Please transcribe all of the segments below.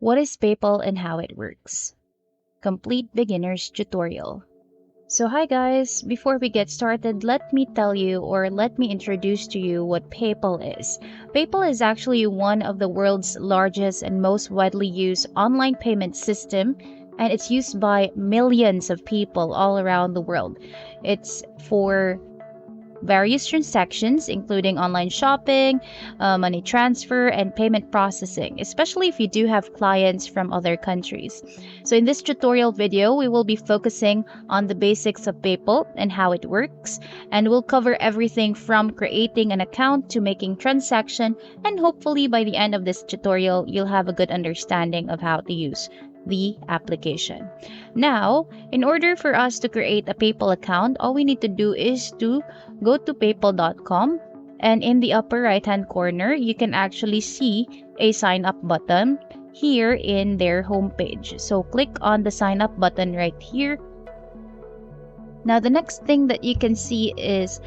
What is PayPal and how it works? Complete beginner's tutorial. So hi guys, before we get started, let me tell you or let me introduce to you what PayPal is. PayPal is actually one of the world's largest and most widely used online payment system, and it's used by millions of people all around the world. It's for various transactions, including online shopping, money transfer, and payment processing, especially if you do have clients from other countries. So, in this tutorial video, we will be focusing on the basics of PayPal and how it works, and we'll cover everything from creating an account to making transaction, and hopefully by the end of this tutorial, you'll have a good understanding of how to use the application. Now, in order for us to create a PayPal account, all we need to do is to go to paypal.com, and in the upper right hand corner, you can actually see a sign up button here in their homepage. So click on the sign up button right here. Now, the next thing that you can see is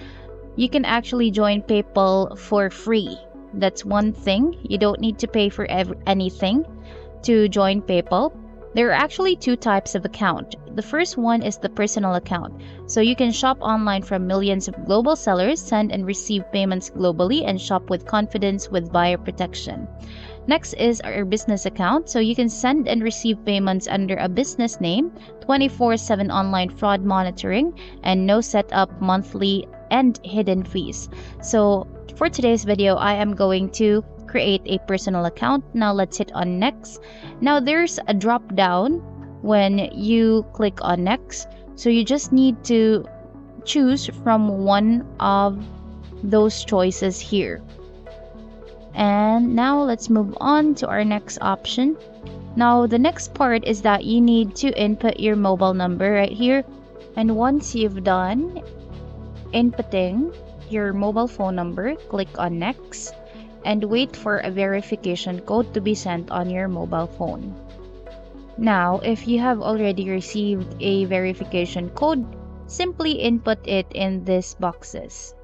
you can actually join PayPal for free. That's one thing. You don't need to pay for anything to join PayPal. There are actually two types of account. The first one is the personal account. So you can shop online from millions of global sellers, send and receive payments globally, and shop with confidence with buyer protection. Next is our business account. So you can send and receive payments under a business name, 24/7 online fraud monitoring, and no setup, monthly, and hidden fees. So for today's video, I am going to create a personal account. Now let's hit on next. Now there's a drop down when you click on next. So you just need to choose from one of those choices here. And now let's move on to our next option. Now the next part is that you need to input your mobile number right here. And once you've done inputting your mobile phone number, click on next and wait for a verification code to be sent on your mobile phone. Now, if you have already received a verification code, simply input it in these boxes.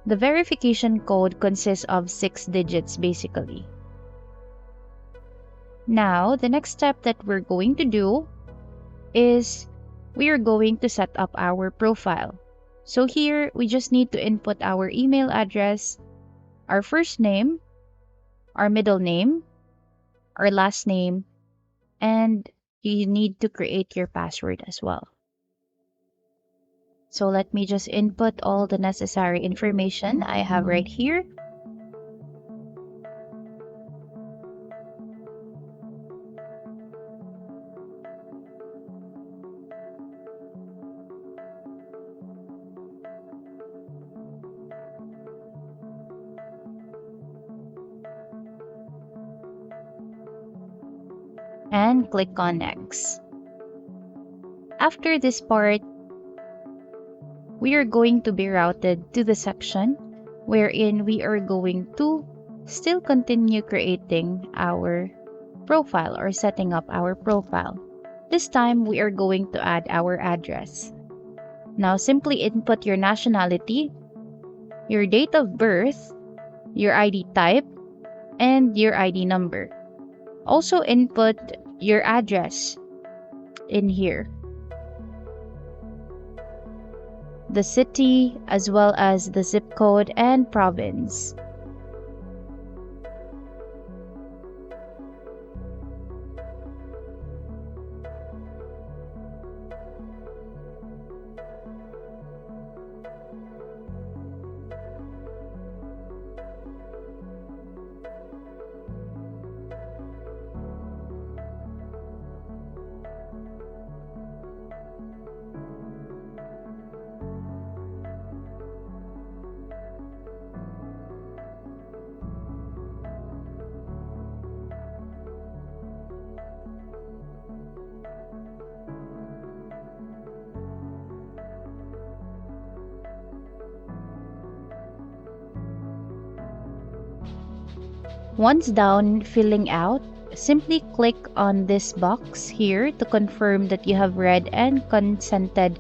The verification code consists of 6 digits basically. Now, the next step that we're going to do is we are going to set up our profile. So here, we just need to input our email address, our first name, our middle name, our last name, and you need to create your password as well. So let me just input all the necessary information I have right here. And click on next. After this part, we are going to be routed to the section wherein we are going to still continue creating our profile or setting up our profile. This time, we are going to add our address. Now, simply input your nationality, your date of birth, your ID type, and your ID number. Also input your address in here, the city as well as the zip code and province. Once done filling out, simply click on this box here to confirm that you have read and consented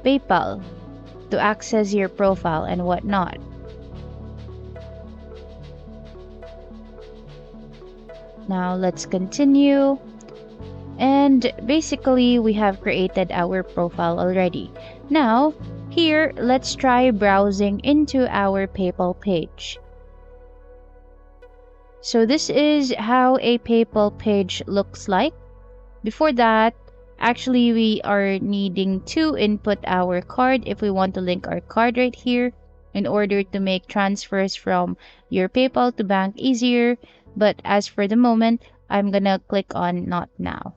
PayPal to access your profile and whatnot. Now let's continue. And basically, we have created our profile already. Now, here, let's try browsing into our PayPal page. So this is how a PayPal page looks like. Before that, actually, we are needing to input our card if we want to link our card right here in order to make transfers from your PayPal to bank easier. But as for the moment, I'm gonna click on Not Now.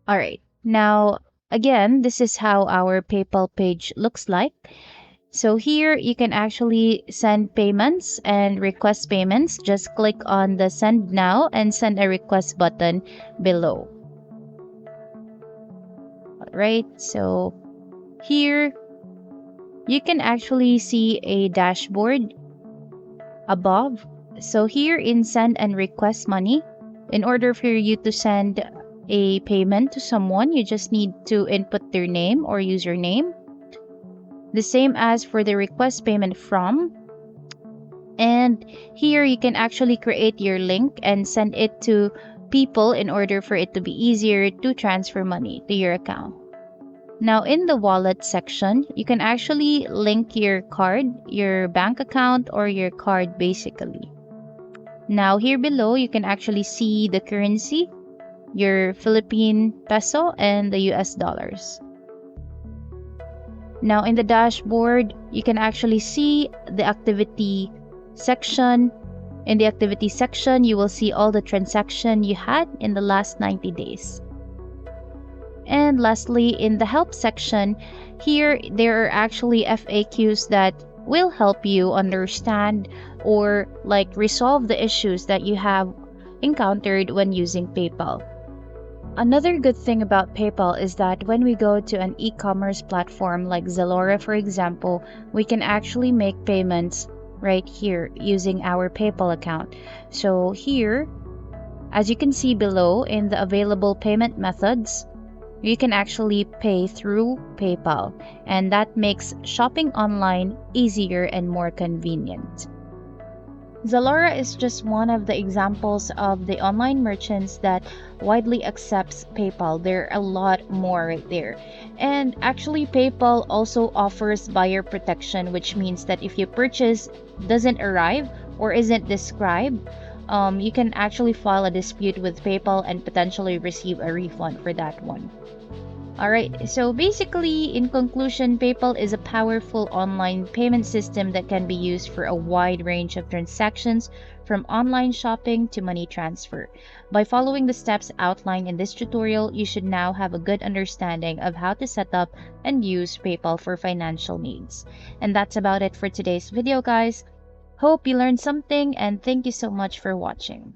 Alright, now again, this is how our PayPal page looks like. So here you can actually send payments and request payments. Just click on the Send Now and Send a Request button below. Alright, so here you can actually see a dashboard above. So here in Send and Request Money, in order for you to send a payment to someone, you just need to input their name or username. The same as for the request payment from. And here you can actually create your link and send it to people in order for it to be easier to transfer money to your account. Now in the wallet section, you can actually link your card, your bank account, or your card basically. Now here below, you can actually see the currency, your Philippine peso and the US dollars. Now in the dashboard, you can actually see the activity section. In the activity section, you will see all the transaction you had in the last 90 days. And lastly, in the help section, here there are actually FAQs that will help you understand or like resolve the issues that you have encountered when using PayPal. Another good thing about PayPal is that when we go to an e-commerce platform like Zalora, for example, we can actually make payments right here using our PayPal account. So here, as you can see below in the available payment methods, you can actually pay through PayPal, and that makes shopping online easier and more convenient. Zalora is just one of the examples of the online merchants that widely accepts PayPal. There are a lot more right there. And actually PayPal also offers buyer protection, which means that if your purchase doesn't arrive or isn't described, you can actually file a dispute with PayPal and potentially receive a refund for that one. Alright, so basically, in conclusion, PayPal is a powerful online payment system that can be used for a wide range of transactions, from online shopping to money transfer. By following the steps outlined in this tutorial, you should now have a good understanding of how to set up and use PayPal for financial needs. And that's about it for today's video, guys. Hope you learned something, and thank you so much for watching.